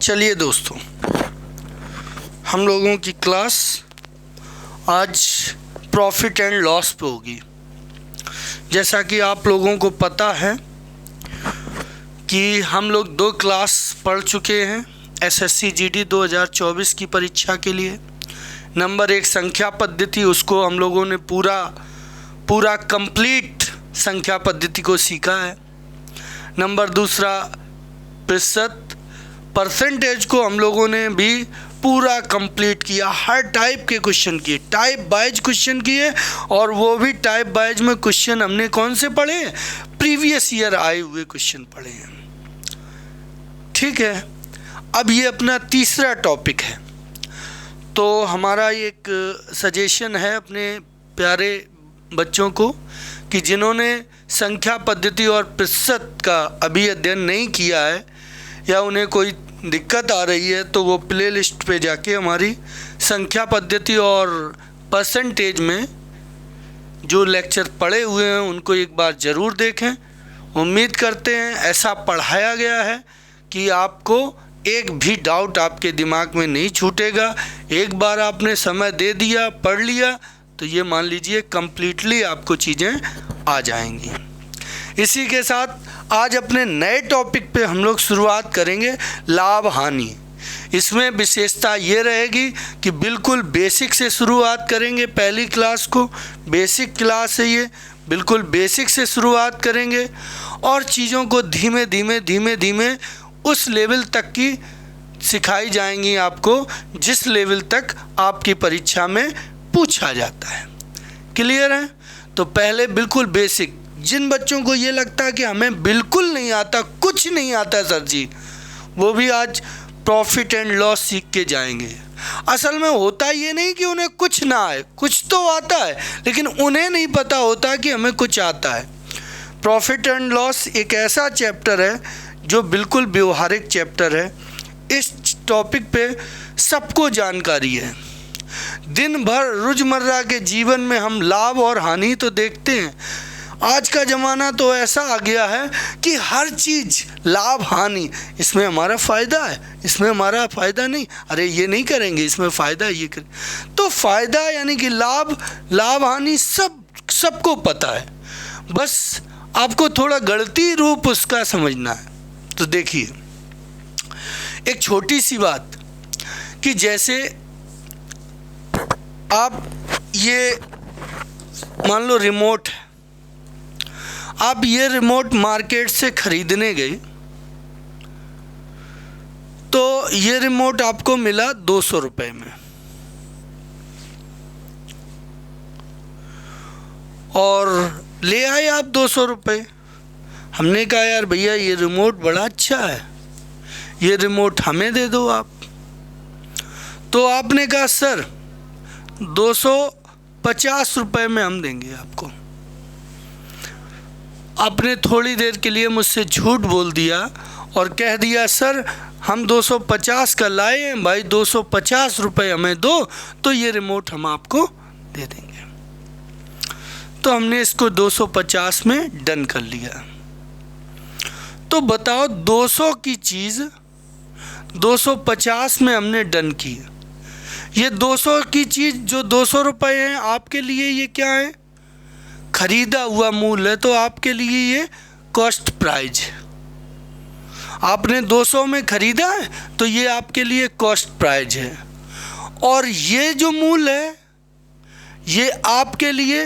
चलिए दोस्तों, हम लोगों की क्लास आज प्रॉफिट एंड लॉस पे होगी। जैसा कि आप लोगों को पता है कि हम लोग 2 क्लास पढ़ चुके हैं एसएससी जीडी 2024 की परीक्षा के लिए। नंबर 1 संख्या पद्धति, उसको हम लोगों ने पूरा कंप्लीट संख्या पद्धति को सीखा है। नंबर 2 प्रतिशत परसेंटेज को हम लोगों ने भी पूरा कंप्लीट किया। हर टाइप के क्वेश्चन किए, टाइप वाइज क्वेश्चन किए, और वो भी टाइप वाइज में क्वेश्चन हमने कौन से पढ़े, प्रीवियस ईयर आए हुए क्वेश्चन पढ़े हैं। ठीक है, अब ये अपना तीसरा टॉपिक है। तो हमारा एक सजेशन है अपने प्यारे बच्चों को कि जिन्होंने संख्या पद्धति और प्रतिशत का अभी अध्ययन नहीं किया है या उन्हें कोई दिक्कत आ रही है, तो वो प्ले लिस्ट पे जाके हमारी संख्या पद्धति और परसेंटेज में जो लेक्चर पढ़े हुए हैं उनको एक बार ज़रूर देखें। उम्मीद करते हैं ऐसा पढ़ाया गया है कि आपको एक भी डाउट आपके दिमाग में नहीं छूटेगा। एक बार आपने समय दे दिया, पढ़ लिया, तो ये मान लीजिए कंप्लीटली आपको चीज़ें आ जाएंगी। इसी के साथ आज अपने नए टॉपिक पे हम लोग शुरुआत करेंगे, लाभ हानि। इसमें विशेषता ये रहेगी कि बिल्कुल बेसिक से शुरुआत करेंगे। पहली क्लास को बेसिक क्लास है, ये बिल्कुल बेसिक से शुरुआत करेंगे और चीज़ों को धीमे धीमे उस लेवल तक की सिखाई जाएंगी आपको जिस लेवल तक आपकी परीक्षा में पूछा जाता है। क्लियर है? तो पहले बिल्कुल बेसिक। जिन बच्चों को ये लगता है कि हमें बिल्कुल नहीं आता, कुछ नहीं आता सर जी, वो भी आज प्रॉफिट एंड लॉस सीख के जाएंगे। असल में होता ये नहीं कि उन्हें कुछ ना आए, कुछ तो आता है, लेकिन उन्हें नहीं पता होता कि हमें कुछ आता है। प्रॉफिट एंड लॉस एक ऐसा चैप्टर है जो बिल्कुल व्यवहारिक चैप्टर है। इस टॉपिक पे सबको जानकारी है। दिन भर रोज़मर्रा के जीवन में हम लाभ और हानि तो देखते हैं। आज का ज़माना तो ऐसा आ गया है कि हर चीज़ लाभ हानि, इसमें हमारा फ़ायदा है, इसमें हमारा फ़ायदा नहीं, अरे ये नहीं करेंगे, इसमें फ़ायदा है, ये करें। तो फ़ायदा यानी कि लाभ हानि सबको पता है, बस आपको थोड़ा गणितीय रूप उसका समझना है। तो देखिए एक छोटी सी बात कि जैसे आप ये मान लो रिमोट है, आप ये रिमोट मार्केट से खरीदने गए तो ये रिमोट आपको मिला 200 रुपये में, और ले आए आप 200 रुपये। हमने कहा यार भैया ये रिमोट बड़ा अच्छा है, ये रिमोट हमें दे दो आप। तो आपने कहा सर 250 रुपये में हम देंगे आपको। आपने थोड़ी देर के लिए मुझसे झूठ बोल दिया और कह दिया सर हम 250 का लाए हैं भाई, 250 रुपये हमें दो तो ये रिमोट हम आपको दे देंगे। तो हमने इसको 250 में डन कर लिया। तो बताओ 200 की चीज़ 250 में हमने डन की। ये 200 की चीज़ जो 200 रुपये हैं आपके लिए ये क्या है, खरीदा हुआ मूल्य है, तो आपके लिए ये कॉस्ट प्राइस है। आपने 200 में खरीदा है तो ये आपके लिए कॉस्ट प्राइस है, और ये जो मूल्य है ये आपके लिए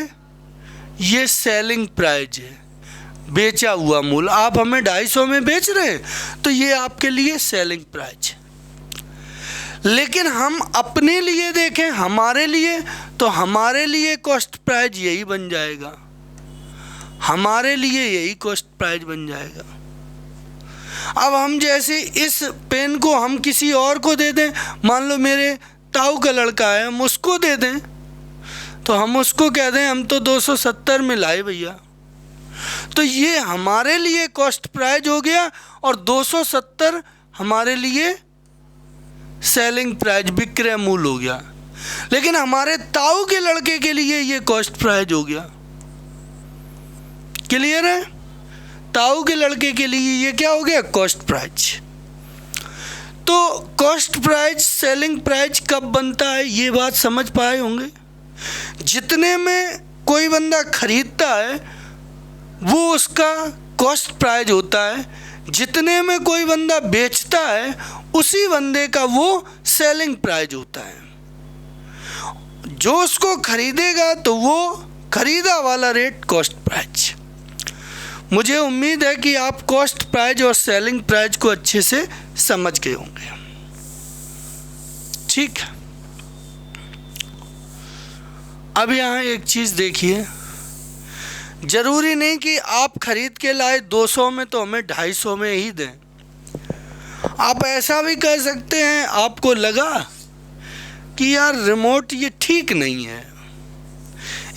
ये सेलिंग प्राइस है, बेचा हुआ मूल्य। आप हमें 250 में बेच रहे हैं तो ये आपके लिए सेलिंग प्राइस है। लेकिन हम अपने लिए देखें, हमारे लिए, तो हमारे लिए कॉस्ट प्राइस यही बन जाएगा, हमारे लिए यही कॉस्ट प्राइस बन जाएगा। अब हम जैसे इस पेन को हम किसी और को दे दें, मान लो मेरे ताऊ का लड़का है, हम उसको दे दें, तो हम उसको कह दें हम तो 270 में लाए भैया, तो ये हमारे लिए कॉस्ट प्राइस हो गया और 270 हमारे लिए सेलिंग प्राइस, विक्रय मूल्य हो गया। लेकिन हमारे ताऊ के लड़के के लिए ये कॉस्ट प्राइस हो गया। क्लियर है? ताऊ के लड़के के लिए ये क्या हो गया, कॉस्ट प्राइस। तो कॉस्ट प्राइस सेलिंग प्राइस कब बनता है ये बात समझ पाए होंगे। जितने में कोई बंदा खरीदता है वो उसका कॉस्ट प्राइस होता है, जितने में कोई बंदा बेचता है उसी बंदे का वो सेलिंग प्राइस होता है। जो उसको खरीदेगा तो वो खरीदा वाला रेट कॉस्ट प्राइस। मुझे उम्मीद है कि आप कॉस्ट प्राइस और सेलिंग प्राइस को अच्छे से समझ गए होंगे। ठीक, अब यहाँ एक चीज़ देखिए, ज़रूरी नहीं कि आप खरीद के लाए 200 में तो हमें 250 में ही दें। आप ऐसा भी कह सकते हैं, आपको लगा कि यार रिमोट ये ठीक नहीं है,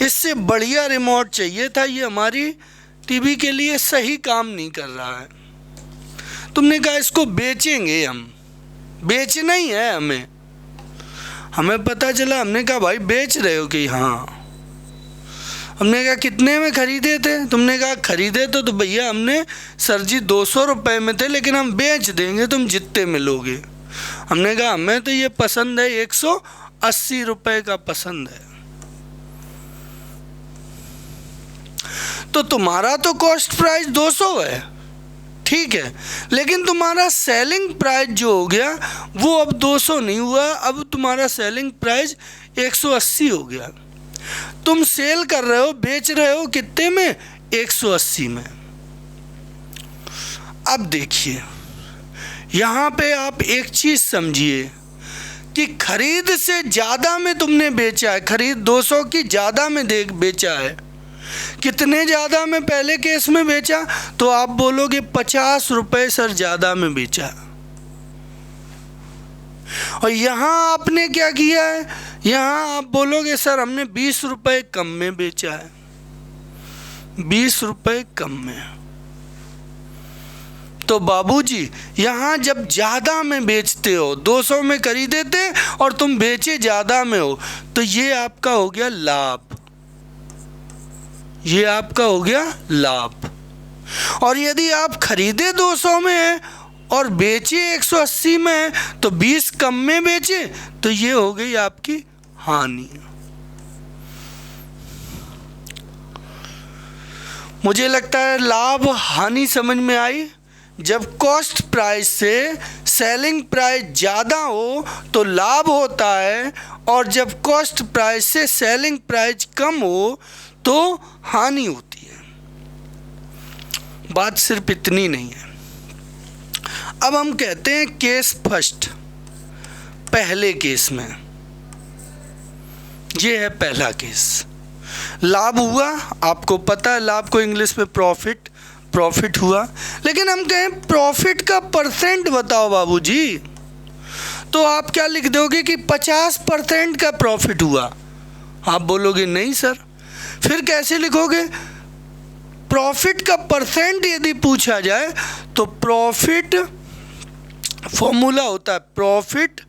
इससे बढ़िया रिमोट चाहिए था, ये हमारी टीवी के लिए सही काम नहीं कर रहा है। तुमने कहा इसको बेचेंगे, हम बेचना ही है हमें पता चला। हमने कहा भाई बेच रहे हो कि हाँ। हमने कहा कितने में खरीदे थे? तुमने कहा खरीदे तो भैया हमने सर जी 200 रुपये में थे, लेकिन हम बेच देंगे तुम जितने में लोगे। हमने कहा हमें तो ये पसंद है, 180 रुपये का पसंद है। तो तुम्हारा तो कॉस्ट प्राइस 200 है, ठीक है, लेकिन तुम्हारा सेलिंग प्राइस जो हो गया वो अब 200 नहीं हुआ, अब तुम्हारा सेलिंग प्राइस 180 हो गया। तुम सेल कर रहे हो, बेच रहे हो कितने में? 180 में। अब देखिए यहाँ पे आप एक चीज़ समझिए कि खरीद से ज़्यादा में तुमने बेचा है, खरीद 200 की ज़्यादा में बेचा है। कितने ज़्यादा में पहले केस में बेचा? तो आप बोलोगे 50 रुपये सर ज़्यादा में बेचा। और यहाँ आपने क्या किया है? यहाँ आप बोलोगे सर हमने 20 रुपये कम में बेचा है, 20 रुपये कम में। तो बाबूजी यहाँ जब ज़्यादा में बेचते हो, 200 में खरीदे थे और तुम बेचे ज़्यादा में हो, तो ये आपका हो गया लाभ, ये आपका हो गया लाभ। और यदि आप खरीदे 200 में है और बेचे 180 में है, तो 20 कम में बेचे, तो ये हो गई आपकी हानि। मुझे लगता है लाभ हानि समझ में आई। जब कॉस्ट प्राइस से सेलिंग प्राइस ज़्यादा हो तो लाभ होता है, और जब कॉस्ट प्राइस से सेलिंग प्राइस कम हो तो हानि होती है। बात सिर्फ इतनी नहीं है। अब हम कहते हैं केस फर्स्ट, पहले केस में, ये है पहला केस। लाभ हुआ, आपको पता है लाभ को इंग्लिश में प्रॉफिट हुआ, लेकिन हम कहें प्रॉफिट का परसेंट बताओ बाबूजी, तो आप क्या लिख दोगे कि 50% का प्रॉफिट हुआ। आप बोलोगे नहीं सर, फिर कैसे लिखोगे? प्रॉफिट का परसेंट यदि पूछा जाए तो प्रॉफिट फॉर्मूला होता है प्रॉफिट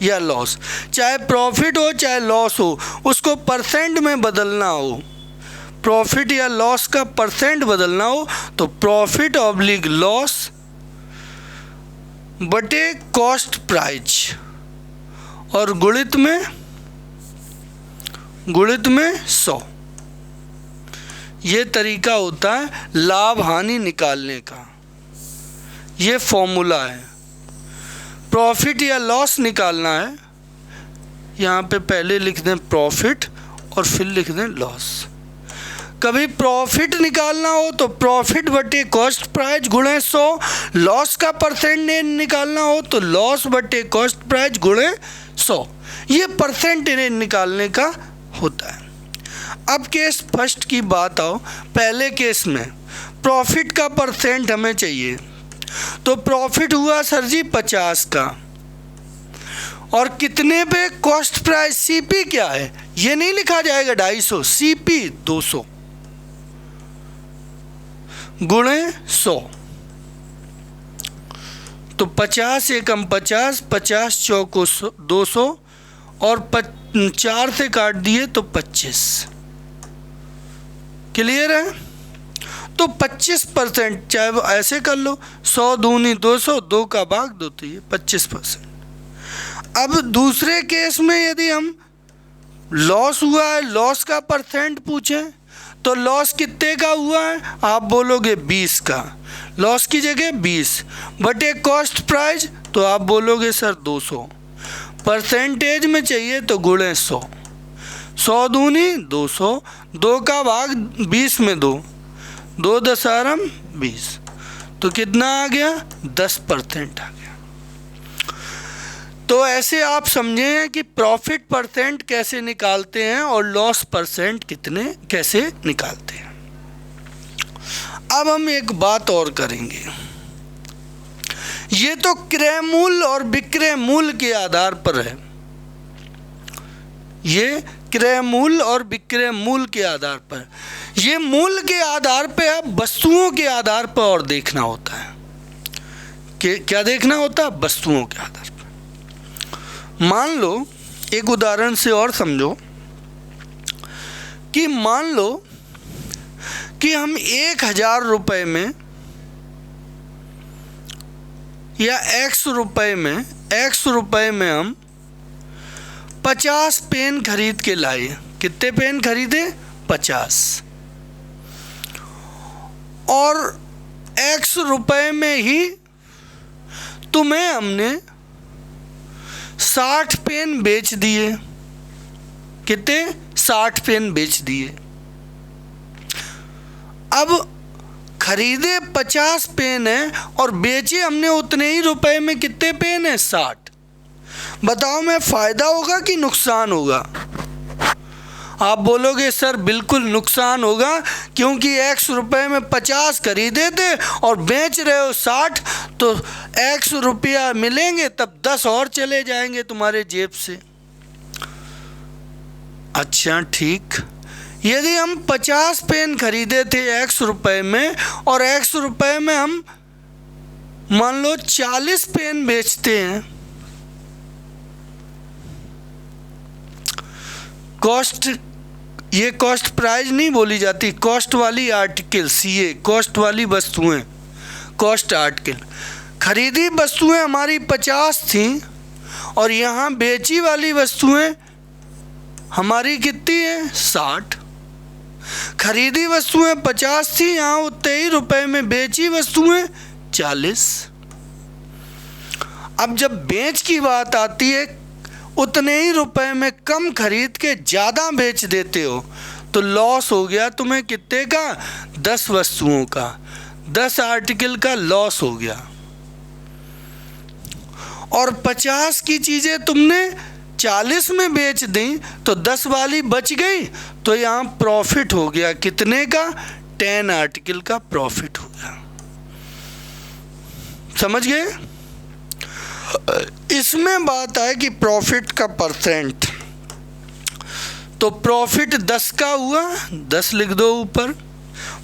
या लॉस, चाहे प्रॉफिट हो चाहे लॉस हो, उसको परसेंट में बदलना हो, प्रॉफिट या लॉस का परसेंट बदलना हो तो प्रॉफिट ऑब्लिक लॉस बटे कॉस्ट प्राइस, और गुणित में 100। ये तरीका होता है लाभ हानि निकालने का, ये फॉर्मूला है। प्रॉफिट या लॉस निकालना है, यहाँ पे पहले लिख दें प्रॉफिट और फिर लिख दें लॉस। कभी प्रॉफिट निकालना हो तो प्रॉफिट बटे कॉस्ट प्राइस गुणे 100, लॉस का परसेंट निकालना हो तो लॉस बटे कॉस्ट प्राइस गुणे 100। ये परसेंट निकालने का होता है। अब केस फर्स्ट की बात आओ। पहले केस में प्रॉफिट का परसेंट हमें चाहिए, तो प्रॉफिट हुआ सर जी 50 का, और कितने पे? कॉस्ट प्राइस सीपी क्या है, ये नहीं लिखा जाएगा 250, सीपी 200 गुणे 100। तो 50 एकम 50, 50 चौको 200, और 4 से काट दिए तो 25। क्लियर है? तो 25%, चाहे वो ऐसे कर लो, 100 दूनी 200, 2 का भाग 2, तो ये 25%। अब दूसरे केस में यदि हम लॉस हुआ है, लॉस का परसेंट पूछें तो लॉस कितने का हुआ है, आप बोलोगे 20 का, लॉस की जगह 20 बटे कॉस्ट प्राइस, तो आप बोलोगे सर 200। परसेंटेज में चाहिए तो गुणे 100, 100 दूनी 200, 2 का भाग 20 में 2, 2 दशहरम 20, तो कितना आ गया, 10% आ गया। तो ऐसे आप समझें कि प्रॉफिट परसेंट कैसे निकालते हैं और लॉस परसेंट कैसे निकालते हैं। अब हम एक बात और करेंगे, ये तो क्रय मूल्य और विक्रय मूल्य के आधार पर है, ये क्रय मूल्य और विक्रय मूल्य के आधार पर, ये मूल्य के आधार पे अब वस्तुओं के आधार पर और देखना होता है कि क्या देखना होता है, वस्तुओं के आधार पर। मान लो एक उदाहरण से और समझो कि मान लो कि हम 1000 रुपये में या x रुपये में हम 50 पेन खरीद के लाए। कितने पेन खरीदे, 50, और x रुपये में ही तुम्हें हमने 60 पेन बेच दिए। कितने, 60 पेन बेच दिए। अब खरीदे 50 पेन है और बेचे हमने उतने ही रुपए में कितने पेन है, 60। बताओ मैं फ़ायदा होगा कि नुकसान होगा? आप बोलोगे सर बिल्कुल नुकसान होगा, क्योंकि x रुपए में 50 खरीदे थे और बेच रहे हो 60, तो x रुपया मिलेंगे तब 10 और चले जाएंगे तुम्हारे जेब से। अच्छा ठीक, यदि हम 50 पेन खरीदे थे x रुपए में और x रुपए में हम मान लो 40 पेन बेचते हैं, कॉस्ट, ये कॉस्ट प्राइस नहीं बोली जाती, कॉस्ट वाली आर्टिकल, CA, कॉस्ट वाली वस्तुएं, कॉस्ट आर्टिकल। खरीदी वस्तुएं हमारी 50 थी और यहाँ बेची वाली वस्तुएं हमारी कितनी है, 60। खरीदी वस्तुएं 50 थी, यहाँ उतने ही रुपए में बेची वस्तुएं 40। अब जब बेच की बात आती है, उतने ही रुपए में कम खरीद के ज़्यादा बेच देते हो तो लॉस हो गया तुम्हें कितने का, 10 वस्तुओं का, 10 आर्टिकल का लॉस हो गया। और 50 की चीज़ें तुमने 40 में बेच दी तो 10 वाली बच गई, तो यहाँ प्रॉफिट हो गया कितने का, 10 आर्टिकल का प्रॉफिट हो गया। समझ गए? इसमें बात है कि प्रॉफिट का परसेंट, तो प्रॉफिट 10 का हुआ, 10 लिख दो ऊपर,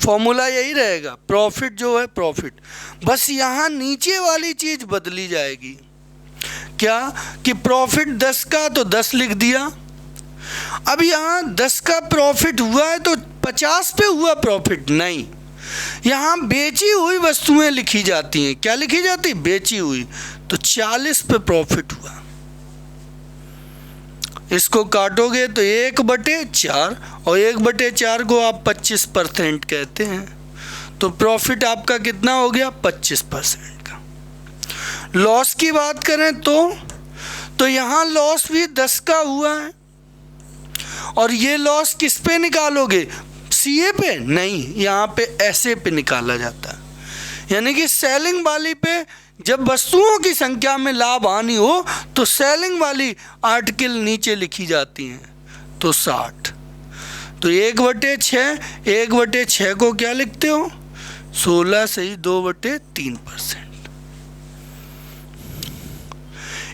फॉर्मूला यही रहेगा, प्रॉफिट जो है प्रॉफिट, बस यहाँ नीचे वाली चीज़ बदली जाएगी। क्या कि प्रॉफिट 10 का तो 10 लिख दिया। अब यहाँ 10 का प्रॉफिट हुआ है तो 50 पे हुआ प्रॉफिट नहीं, यहाँ बेची हुई वस्तुएं लिखी जाती हैं। क्या लिखी जाती, बेची हुई, तो 40 पे प्रॉफिट हुआ। इसको काटोगे तो 1/4, और 1/4 को आप 25% कहते हैं, तो प्रॉफिट आपका कितना हो गया, 25% का। लॉस की बात करें तो यहाँ लॉस भी 10 का हुआ है, और ये लॉस किस पे निकालोगे, CA पे नहीं, यहाँ पे SA पे निकाला जाता है। यानी कि सेलिंग वाली पे जब वस्तुओं की संख्या में लाभ हानि हो तो सेलिंग वाली आर्टिकल नीचे लिखी जाती हैं, तो 60। तो 1/6, 1/6 को क्या लिखते हो, 16 से ही 2/3%।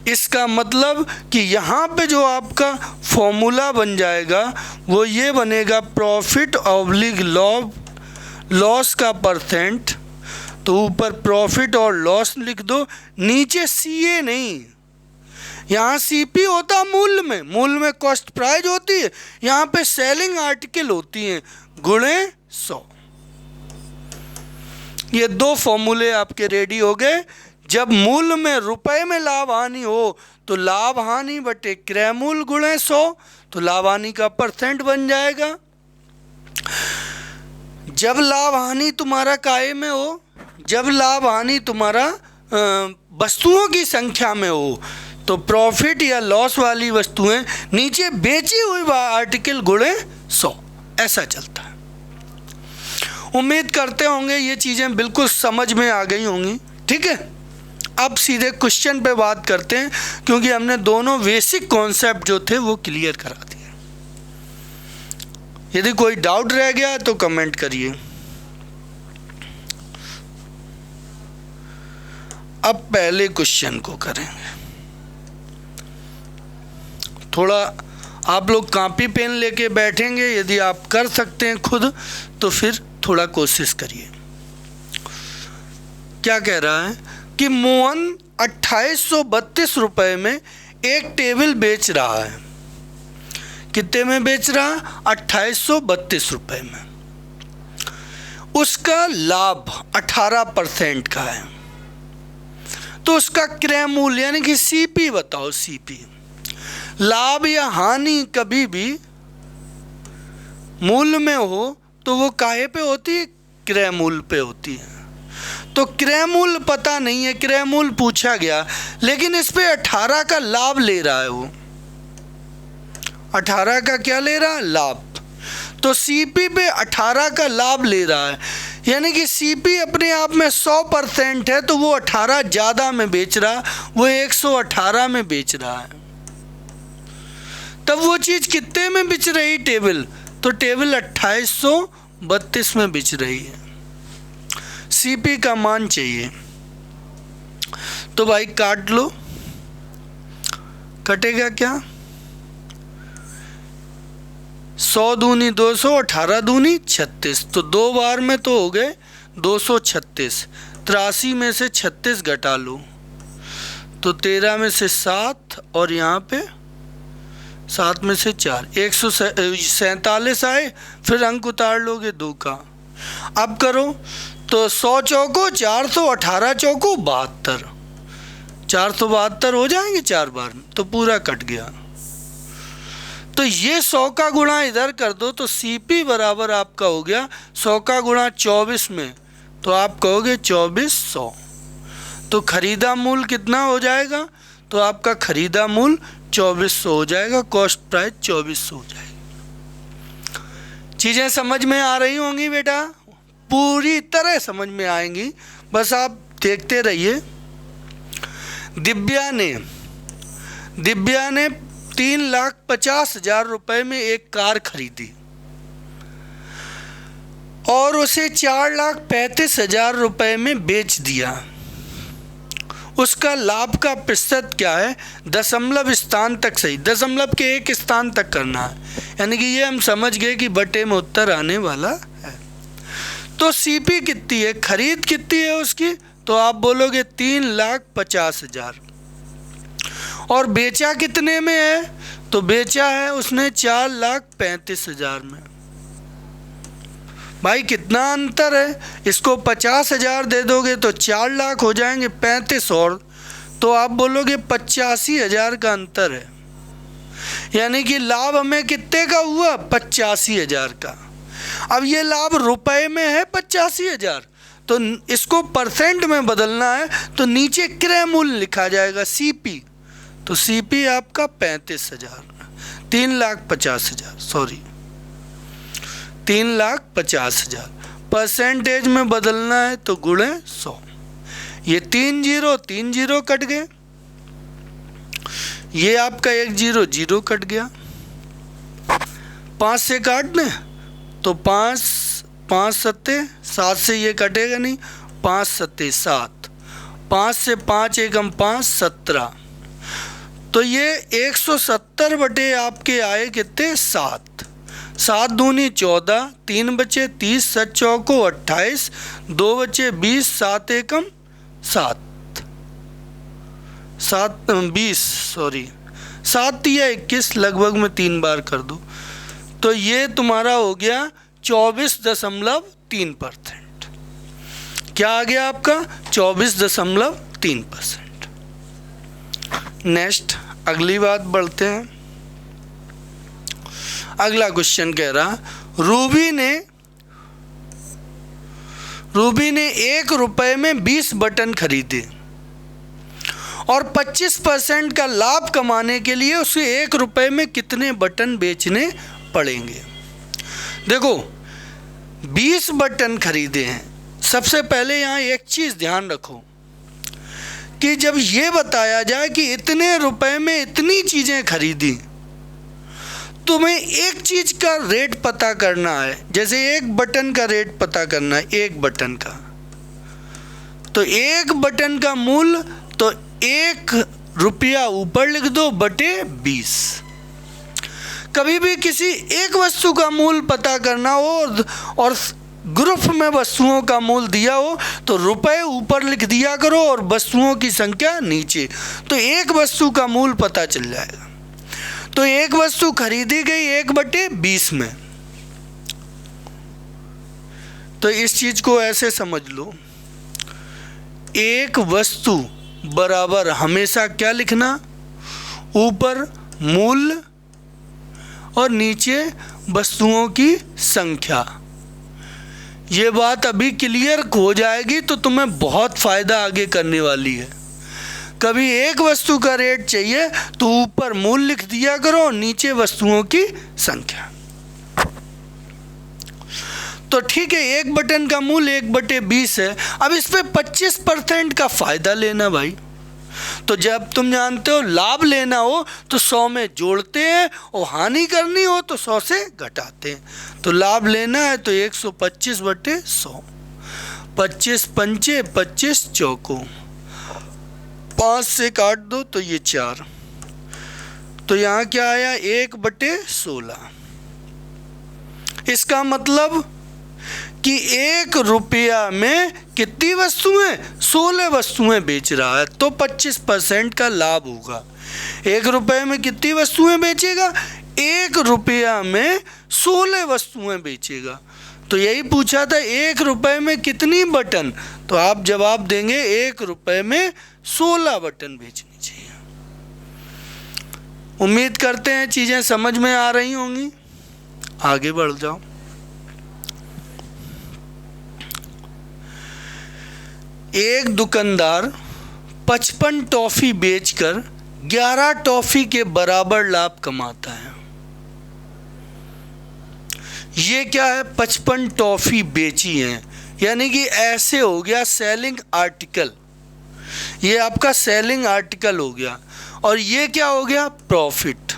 इसका मतलब कि यहाँ पे जो आपका फॉर्मूला बन जाएगा वो ये बनेगा, प्रॉफिट ऑब्लिक लॉस का परसेंट, तो ऊपर प्रॉफिट और लॉस लिख दो, नीचे CA नहीं, यहाँ CP होता मूल्य में कॉस्ट प्राइस होती है, यहाँ पे सेलिंग आर्टिकल होती है, गुणे 100। ये दो फॉर्मूले आपके रेडी हो गए। जब मूल में रुपए में लाभ हानि हो तो लाभ हानि बटे क्रय मूल गुणे 100, तो लाभ हानि का परसेंट बन जाएगा। जब लाभ हानि तुम्हारा काहे में हो, जब लाभ हानि तुम्हारा वस्तुओं की संख्या में हो, तो प्रॉफिट या लॉस वाली वस्तुएं नीचे बेची हुई आर्टिकल गुणे 100, ऐसा चलता है। उम्मीद करते होंगे ये चीज़ें बिल्कुल समझ में आ गई होंगी। ठीक है, अब सीधे क्वेश्चन पे बात करते हैं, क्योंकि हमने दोनों बेसिक कॉन्सेप्ट जो थे वो क्लियर करा दिए। यदि कोई डाउट रह गया तो कमेंट करिए। अब पहले क्वेश्चन को करेंगे। थोड़ा आप लोग कॉपी पेन लेके बैठेंगे, यदि आप कर सकते हैं खुद तो फिर थोड़ा कोशिश करिए। क्या कह रहा है कि मोहन 2832 रुपये में एक टेबल बेच रहा है। कितने में बेच रहा? 2832 रुपये में। उसका लाभ 18% का है, तो उसका क्रय मूल्य यानी कि सीपी बताओ। सीपी, लाभ या हानि कभी भी मूल्य में हो तो वो काहे पे होती है? क्रय मूल्य पे होती है। तो क्रय मूल्य पता नहीं है, क्रय मूल्य पूछा गया, लेकिन इस पे 18 का लाभ ले रहा है वो। 18 का क्या ले रहा है? लाभ। तो सीपी पे 18 का लाभ ले रहा है, यानी कि सीपी अपने आप में 100% है, तो वो 18 ज़्यादा में बेच रहा, वो 118 में बेच रहा है। तब वो चीज़ कितने में बिच रही? टेबल, तो टेबल 2832 में बिच रही है। सीपी का मान चाहिए, तो भाई काट लो। कटेगा क्या? 100 दूनी 200, 18 दूनी 36, तो 2 बार में तो हो गए 236। 83 में से 36 घटा लो तो 13 में से 7, और यहाँ पे 7 में से 4, 147 आए। फिर अंक उतार लोगे 2 का। अब करो तो 100 चौको 400, 18 चौको 72, 472 हो जाएंगे 4 बार में, तो पूरा कट गया। तो ये 100 का गुणा इधर कर दो, तो सीपी बराबर आपका हो गया 100 का गुणा 24 में, तो आप कहोगे 2400। तो खरीदा मूल्य कितना हो जाएगा? तो आपका खरीदा मूल्य 2400 हो जाएगा, कॉस्ट प्राइस 2400 हो जाएगी। चीज़ें समझ में आ रही होंगी बेटा? पूरी तरह समझ में आएंगी, बस आप देखते रहिए। दिव्या ने 3,50,000 रुपये में एक कार खरीदी और उसे 4,35,000 रुपये में बेच दिया। उसका लाभ का प्रतिशत क्या है? दशमलव स्थान तक सही, दशमलव के एक स्थान तक करना है, यानी कि ये हम समझ गए कि बटे में उत्तर आने वाला है। तो सीपी कितनी है? खरीद कितनी है उसकी? तो आप बोलोगे 3,50,000। और बेचा कितने में है? तो बेचा है उसने 4,35,000 में। भाई कितना अंतर है? इसको 50,000 दे दोगे तो 4 लाख हो जाएंगे, 35 और, तो आप बोलोगे 85,000 का अंतर है। यानी कि लाभ हमें कितने का हुआ? 85,000 का। अब ये लाभ रुपए में है 85,000, तो इसको परसेंट में बदलना है, तो नीचे क्रय मूल्य लिखा जाएगा सीपी। तो सीपी आपका 35,000, 3,50,000, सॉरी 3,50,000। परसेंटेज में बदलना है तो गुणे 100। ये 3 0 कट गए, ये आपका 1 0 कट गया। 5 से काट दें तो 5 7 7 से ये कटेगा नहीं, 5 7 7, 5 से 5 एकम 5 17, तो ये 170 बटे आपके आए कितने? 7। 7 दूनी 14, 3 बचे 30, 7 चौको 28, 2 बचे 20, 7 एकम 7, 20, सॉरी 7 या 21, लगभग में 3 बार कर दो, तो ये तुम्हारा हो गया 24.3%। क्या आ गया आपका 24.3%। नेक्स्ट अगली बात बढ़ते हैं। अगला क्वेश्चन कह रहा रूबी ने 1 रुपए में 20 बटन खरीदे और 25% का लाभ कमाने के लिए उसे 1 रुपए में कितने बटन बेचने पड़ेंगे। देखो 20 बटन खरीदे हैं। सबसे पहले यहाँ एक चीज़ ध्यान रखो कि जब ये बताया जाए कि इतने रुपए में इतनी चीज़ें खरीदी, तुम्हें एक चीज़ का रेट पता करना है। जैसे 1 बटन का रेट पता करना है, 1 बटन का, तो 1 बटन का मूल्य तो 1 रुपया ऊपर लिख दो बटे 20। कभी भी किसी एक वस्तु का मूल्य पता करना हो और ग्रुप में वस्तुओं का मूल्य दिया हो तो रुपए ऊपर लिख दिया करो और वस्तुओं की संख्या नीचे, तो एक वस्तु का मूल्य पता चल जाएगा। तो एक वस्तु खरीदी गई 1/20 में। तो इस चीज को ऐसे समझ लो, एक वस्तु बराबर हमेशा क्या लिखना, ऊपर मूल्य और नीचे वस्तुओं की संख्या। ये बात अभी क्लियर हो जाएगी तो तुम्हें बहुत फायदा आगे करने वाली है। कभी एक वस्तु का रेट चाहिए तो ऊपर मूल्य लिख दिया करो, नीचे वस्तुओं की संख्या। तो ठीक है, 1 बटन का मूल्य 1/20 है। अब इस पे 25% का फायदा लेना भाई। तो जब तुम जानते हो लाभ लेना हो तो 100 में जोड़ते हैं और हानि करनी हो तो 100 से घटाते हैं। तो लाभ लेना है तो 125/100, 25 पंचे 25 चौको, 5 से काट दो तो ये 4। तो यहाँ क्या आया 1/16। इसका मतलब कि 1 रुपया में कितनी वस्तुएं, 16 वस्तुएं बेच रहा है, तो 25% का लाभ होगा। 1 रुपये में कितनी वस्तुएं बेचेगा, 1 रुपया में 16 वस्तुएं बेचेगा। तो यही पूछा था 1 रुपये में कितनी बटन, तो आप जवाब देंगे 1 रुपये में 16 बटन बेचनी चाहिए। उम्मीद करते हैं चीज़ें समझ में आ रही होंगी। आगे बढ़ जाओ। एक दुकानदार 55 टॉफ़ी बेचकर 11 टॉफ़ी के बराबर लाभ कमाता है। ये क्या है, 55 टॉफ़ी बेची हैं, यानी कि ऐसे हो गया सेलिंग आर्टिकल। ये आपका सेलिंग आर्टिकल हो गया और ये क्या हो गया, प्रॉफिट।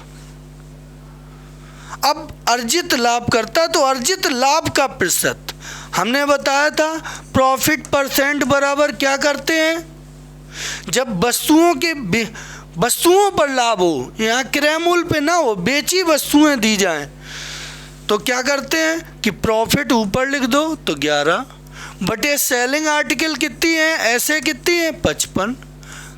अब अर्जित लाभ करता तो अर्जित लाभ का प्रतिशत हमने बताया था, प्रॉफिट परसेंट बराबर क्या करते हैं, जब वस्तुओं पर लाभ हो, यहाँ क्रय मूल्य पे ना हो, बेची वस्तुएं दी जाएं, तो क्या करते हैं कि प्रॉफिट ऊपर लिख दो तो 11 बटे सेलिंग आर्टिकल कितनी है, ऐसे कितनी है 55,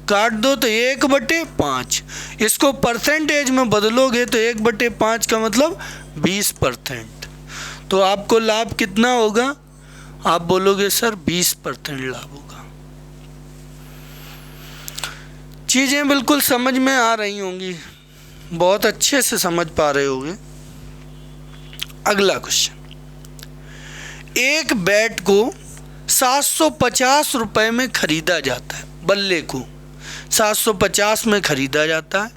काट दो तो 1/5। इसको परसेंटेज में बदलोगे तो 1/5 का मतलब 20%। तो आपको लाभ कितना होगा, आप बोलोगे सर 20% लाभ होगा। चीज़ें बिल्कुल समझ में आ रही होंगी, बहुत अच्छे से समझ पा रहे होंगे। अगला क्वेश्चन, एक बैट को 750 रुपये में खरीदा जाता है, बल्ले को 750 में खरीदा जाता है,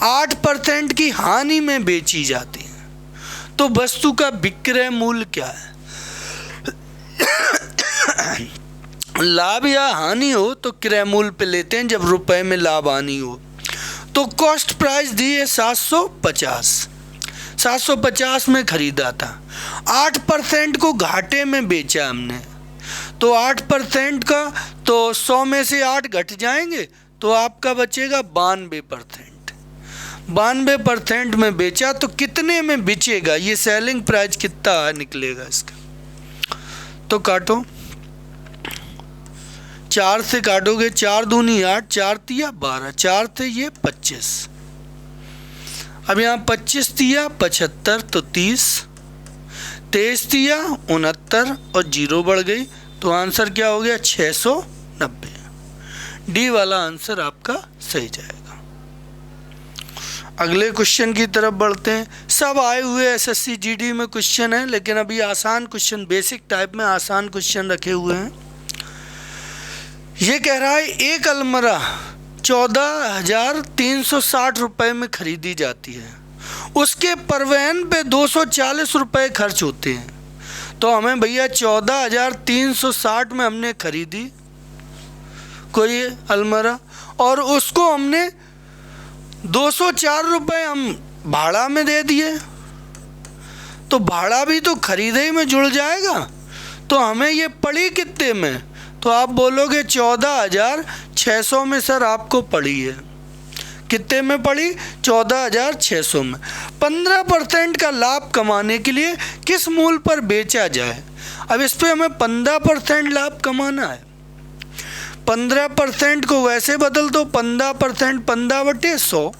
8% की हानि में बेची जाती है, तो वस्तु का विक्रय मूल्य क्या है। लाभ या हानि हो तो क्रय मूल्य पे लेते हैं, जब रुपए में लाभ हानि हो। तो कॉस्ट प्राइस दी है 750 में खरीदा था, 8% को घाटे में बेचा हमने, तो 8% का तो 100 में से 8 घट जाएंगे तो आपका बचेगा 92%। 92% में बेचा तो कितने में बेचेगा, ये सेलिंग प्राइस कितना निकलेगा इसका। तो काटो, 4 से काटोगे, 4 दूनी 8, 4 तिया 12, 4 थे ये 25। अब यहाँ 25 तिया 75 तो 30, 23 तिया 69 और 0 बढ़ गई तो आंसर क्या हो गया 690। डी वाला आंसर आपका सही जाएगा। अगले क्वेश्चन की तरफ बढ़ते हैं। सब आए हुए एसएससी जीडी में क्वेश्चन है, लेकिन अभी आसान क्वेश्चन, बेसिक टाइप में आसान क्वेश्चन रखे हुए हैं। ये कह रहा है एक अलमीरा 14,360 रुपये में खरीदी जाती है, उसके परिवहन पे 240 रुपये खर्च होते हैं। तो हमें भैया 14,360 में हमने खरीदी कोई अलमीरा, और उसको हमने 204 रुपये हम भाड़ा में दे दिए, तो भाड़ा भी तो खरीदे ही में जुड़ जाएगा। तो हमें ये पड़ी कितने में? तो आप बोलोगे 14,600 में सर आपको पड़ी है। कितने में पड़ी? 14,600 में। 15% का लाभ कमाने के लिए किस मूल्य पर बेचा जाए? अब इस पे हमें 15% लाभ कमाना है। 15% को वैसे बदल दो, 15% 15/100,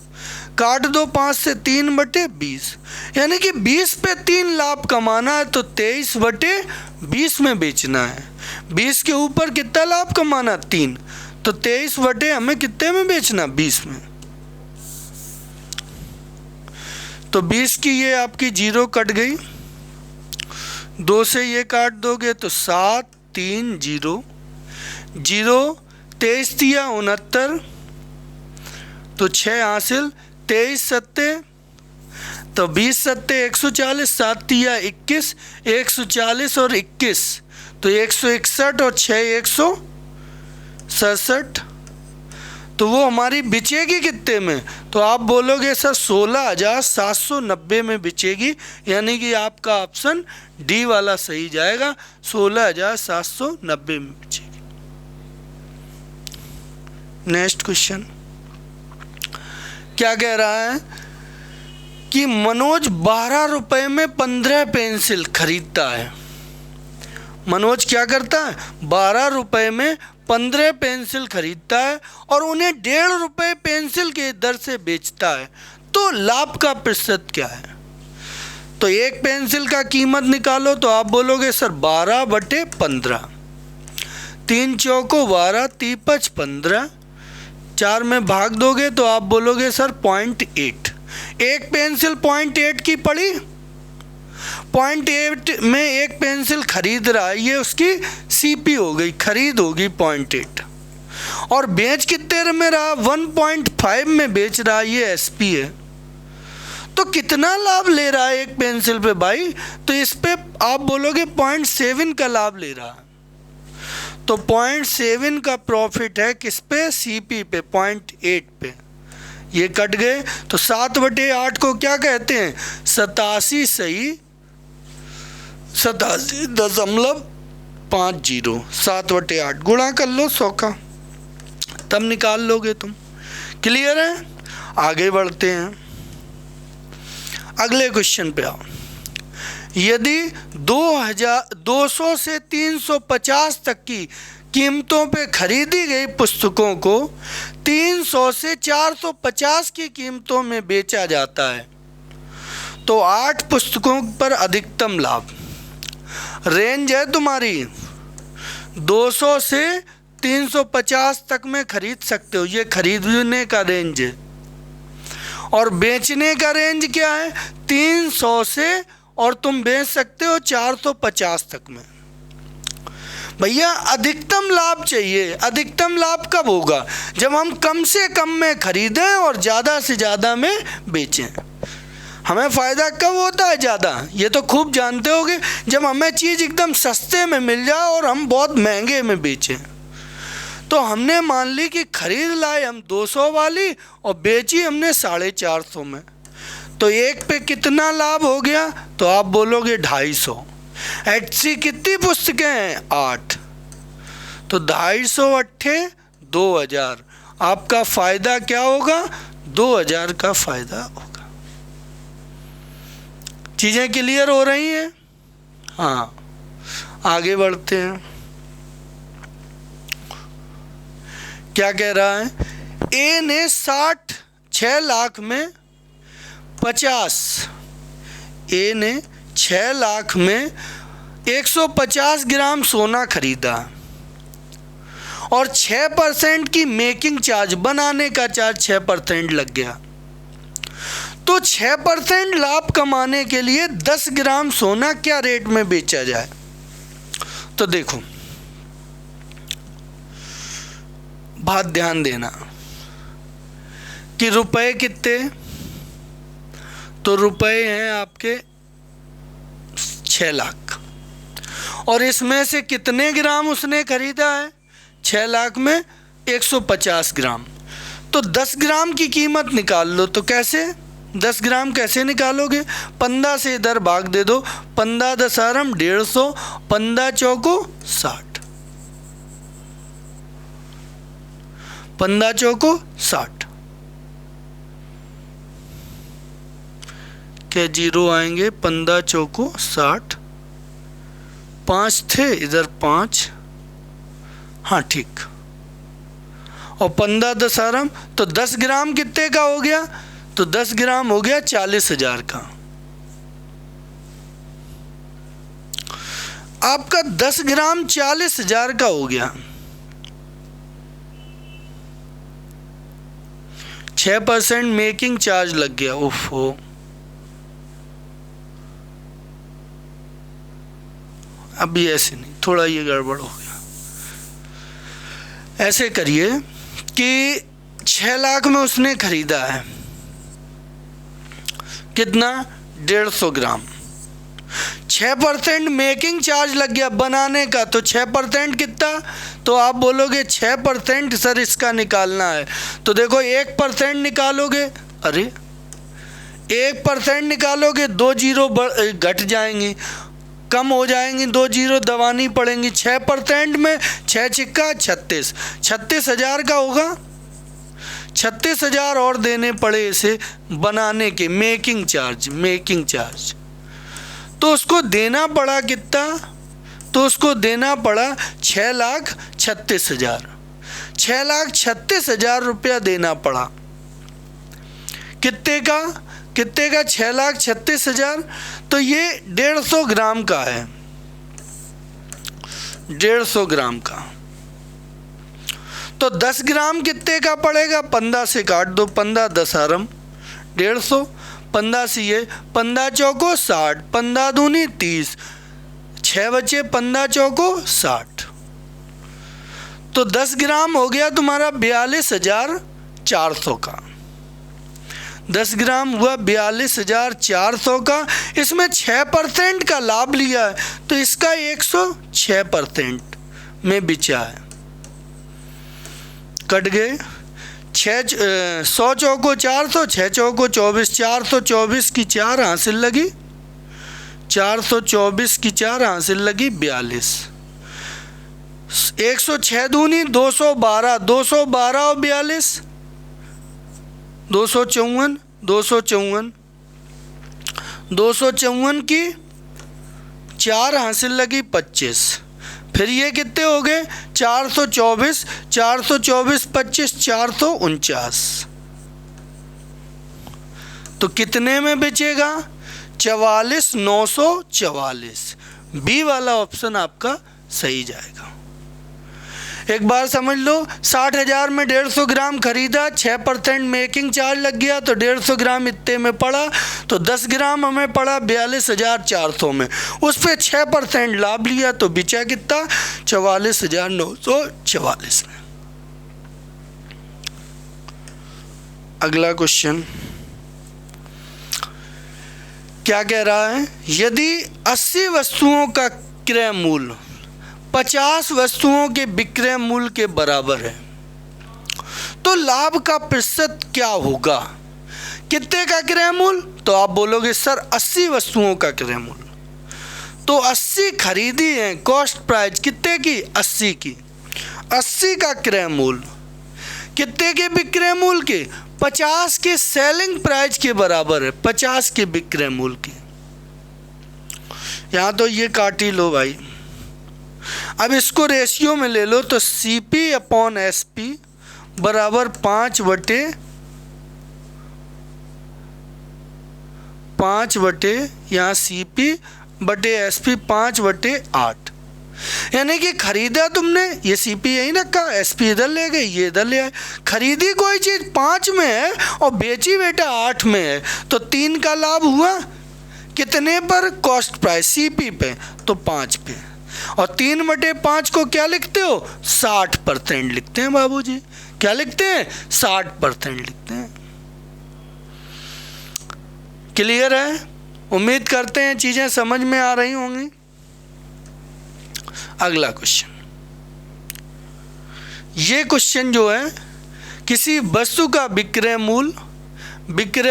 काट दो 5 से 3/20, यानी कि 20 पे 3 लाभ कमाना है, तो 23/20 में बेचना है। 20 के ऊपर कितना लाभ कमाना? 3, तो 23 बटे हमें कितने में बेचना? 20 में। तो 20 की ये आपकी 0 कट गई, 2 से ये काट दोगे तो 7, 3, 0, 23 दिया 69, तो 6 हासिल, 23 सत्ते, तो 20 सत्ते 140, 7 दिया 21, 140 और 21, तो 161 और 6 167, तो वो हमारी बिचेगी कितने में? तो आप बोलोगे सर 16,790 में बिचेगी, यानी कि आपका ऑप्शन डी वाला सही जाएगा, 16,790 में बिचेगी। नेक्स्ट क्वेश्चन क्या कह रहा है कि मनोज 12 रुपये में 15 पेंसिल खरीदता है। मनोज क्या करता है? 12 रुपये में 15 पेंसिल खरीदता है और उन्हें 1.5 रुपये पेंसिल के दर से बेचता है, तो लाभ का प्रतिशत क्या है? तो एक पेंसिल का कीमत निकालो, तो आप बोलोगे सर 12/15, 3 चौको 12, 3 5 15, 4 में भाग दोगे तो आप बोलोगे सर 0.8। एक पेंसिल 0.8 की पड़ी, 0.8 में एक पेंसिल खरीद रहा है, ये उसकी सीपी हो गई, खरीद होगी 0.8, और बेच कितने में रहा? 1.5 में बेच रहा है, ये एसपी है। तो कितना लाभ ले रहा है एक पेंसिल पे भाई? तो इस पे आप बोलोगे 0.7 का लाभ ले रहा है। तो 0.7 का प्रॉफिट है किस पे? सीपी पे, 0.8 पे। ये कट गए, तो 7/8 को क्या कहते हैं? 87 सही 87.50, 7/8 गुणा कर लो 100 का, तब निकाल लोगे तुम। क्लियर है? आगे बढ़ते हैं, अगले क्वेश्चन पे आओ। यदि 200 से 350 तक की कीमतों पे खरीदी गई पुस्तकों को 300 से 450 की कीमतों में बेचा जाता है, तो 8 पुस्तकों पर अधिकतम लाभ। रेंज है तुम्हारी 200 से 350 तक में खरीद सकते हो, ये खरीदने का रेंज है, और बेचने का रेंज क्या है? 300 से, और तुम बेच सकते हो 450 तक में। भैया अधिकतम लाभ चाहिए। अधिकतम लाभ कब होगा? जब हम कम से कम में खरीदें और ज़्यादा से ज़्यादा में बेचें। हमें फ़ायदा कब होता है ज़्यादा? ये तो खूब जानते होगे, जब हमें चीज़ एकदम सस्ते में मिल जाए और हम बहुत महंगे में बेचें। तो हमने मान ली कि खरीद लाए हम 200 वाली और बेची हमने 450 में, तो एक पे कितना लाभ हो गया? तो आप बोलोगे 250। ऐसी कितनी पुस्तकें हैं? 8, तो 250 अट्ठे 2000, आपका फ़ायदा क्या होगा? 2000 का फ़ायदा होगा। चीज़ें क्लियर हो रही हैं? हाँ, आगे बढ़ते हैं। क्या कह रहा है? ए ने 6 लाख में 50, ए ने 6 लाख में 150 ग्राम सोना खरीदा और 6% की मेकिंग चार्ज, बनाने का चार्ज 6% लग गया, तो 6% लाभ कमाने के लिए 10 ग्राम सोना क्या रेट में बेचा जाए? तो देखो, बात ध्यान देना कि रुपए कितने, तो रुपए हैं आपके 6 लाख, और इसमें से कितने ग्राम उसने खरीदा है? 6 लाख में 150 ग्राम, तो 10 ग्राम की कीमत निकाल लो। तो कैसे 10 ग्राम कैसे निकालोगे? 15 से इधर भाग दे दो, 15 दसारम 150, 15 चौको 60, 15 चौको 60 के जीरो आएंगे, 15 चौको 60, 5 थे इधर 5, हाँ ठीक, और 15 दसारम, तो 10 ग्राम कितने का हो गया? तो 10 ग्राम हो गया 40,000 का। आपका 10 ग्राम 40,000 का हो गया। 6% मेकिंग चार्ज लग गया। ओफो, अभी ऐसे नहीं, थोड़ा ये गड़बड़ हो गया। ऐसे करिए कि 6 लाख में उसने खरीदा है, कितना? 150 ग्राम, 6% मेकिंग चार्ज लग गया बनाने का, तो 6% कितना? तो आप बोलोगे 6% सर इसका निकालना है, तो देखो 1% निकालोगे, अरे 1% निकालोगे 2 जीरो घट जाएंगी, कम हो जाएंगी, 2 जीरो दबानी पड़ेंगी। 6% में 6 छिक्का 36, 36,000 का होगा। 36,000 और देने पड़े इसे बनाने के, मेकिंग चार्ज, तो उसको देना पड़ा कितना? तो उसको देना पड़ा 6,36,000, 6,36,000 रुपया देना पड़ा। कितने का? 6,36,000, तो ये 150 ग्राम का है, 150 ग्राम का, तो 10 ग्राम कितने का पड़ेगा? 15 से काट दो, 15 दसारम 150, 15 से ये 15 चौको 60, 15 दूनी 30, 6 बचे, 15 चौको 60, तो 10 ग्राम हो गया तुम्हारा 42,400 का। 10 ग्राम हुआ 42,400 का। इसमें 6% का लाभ लिया है, तो इसका 106% में बिचा है। कट गए 100 चौको 400, 6 चौको 24, 424 की 4 हासिल लगी, 424 की 4 हासिल लगी 42, 106 दूनी 212, 212 और 42, 254, 254, 254 की 4 हासिल लगी 25, फिर ये कितने हो गए? 424, 424 25, 449, तो कितने में बेचेगा? 44,944। बी वाला ऑप्शन आपका सही जाएगा। एक बार समझ लो, 60,000 में 150 ग्राम खरीदा, 6% मेकिंग चार्ज लग गया, तो 150 ग्राम इतने में पड़ा, तो 10 ग्राम हमें पड़ा 42,400 में, उस पर 6% लाभ लिया, तो बिचा कितना? 44,944 में। अगला क्वेश्चन क्या कह रहा है? यदि 80 वस्तुओं का क्रय मूल्य 50 वस्तुओं के विक्रय मूल्य के बराबर है, तो लाभ का प्रतिशत क्या होगा? कितने का क्रय मूल्य? तो आप बोलोगे सर 80 वस्तुओं का क्रय मूल्य, तो 80 खरीदी है, कॉस्ट प्राइस कितने की? 80 की, 80 का क्रय मूल्य, कितने के विक्रय मूल्य के? 50 के सेलिंग प्राइस के बराबर है, 50 के विक्रय मूल्य के। यहाँ तो ये काट ही लो भाई। अब इसको रेशियो में ले लो, तो CP/SP बराबर 5/5 यहाँ CP बटे SP 5/8, यानी कि खरीदा तुमने, ये CP यहीं रखा, SP इधर ले गए, ये इधर ले आए। खरीदी कोई चीज़ 5 में है और बेची बेटा 8 में है, तो 3 का लाभ हुआ कितने पर? कॉस्ट प्राइस CP पे, तो 5 पे। और 3/5 को क्या लिखते हो? 60% लिखते हैं बाबूजी। क्या लिखते हैं? 60% लिखते हैं। क्लियर है? उम्मीद करते हैं चीज़ें समझ में आ रही होंगी। अगला क्वेश्चन, ये क्वेश्चन जो है, किसी वस्तु का विक्रय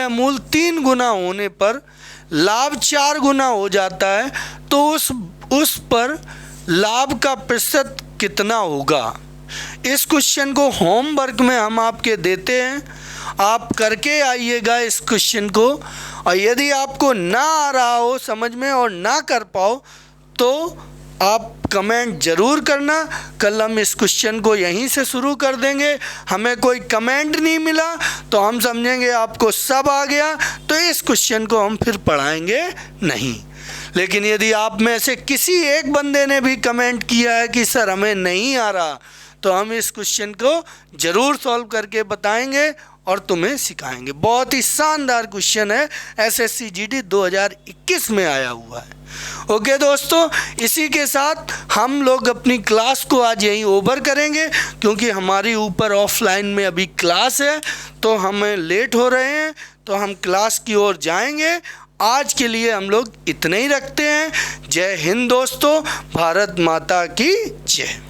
मूल्य 3 गुना होने पर लाभ 4 गुना हो जाता है, तो उस पर लाभ का प्रतिशत कितना होगा? इस क्वेश्चन को होमवर्क में हम आपके देते हैं, आप करके आइएगा इस क्वेश्चन को। और यदि आपको ना आ रहा हो समझ में और ना कर पाओ तो आप कमेंट ज़रूर करना। कल हम इस क्वेश्चन को यहीं से शुरू कर देंगे। हमें कोई कमेंट नहीं मिला तो हम समझेंगे आपको सब आ गया, तो इस क्वेश्चन को हम फिर पढ़ाएंगे नहीं। लेकिन यदि आप में से किसी एक बंदे ने भी कमेंट किया है कि सर हमें नहीं आ रहा, तो हम इस क्वेश्चन को ज़रूर सॉल्व करके बताएंगे और तुम्हें सिखाएंगे। बहुत ही शानदार क्वेश्चन है, SSC GD 2021 में आया हुआ है। ओके दोस्तों, इसी के साथ हम लोग अपनी क्लास को आज यहीं ओवर करेंगे, क्योंकि हमारी ऊपर ऑफलाइन में अभी क्लास है, तो हमें लेट हो रहे हैं, तो हम क्लास की ओर जाएंगे। आज के लिए हम लोग इतने ही रखते हैं। जय हिंद दोस्तों, भारत माता की जय।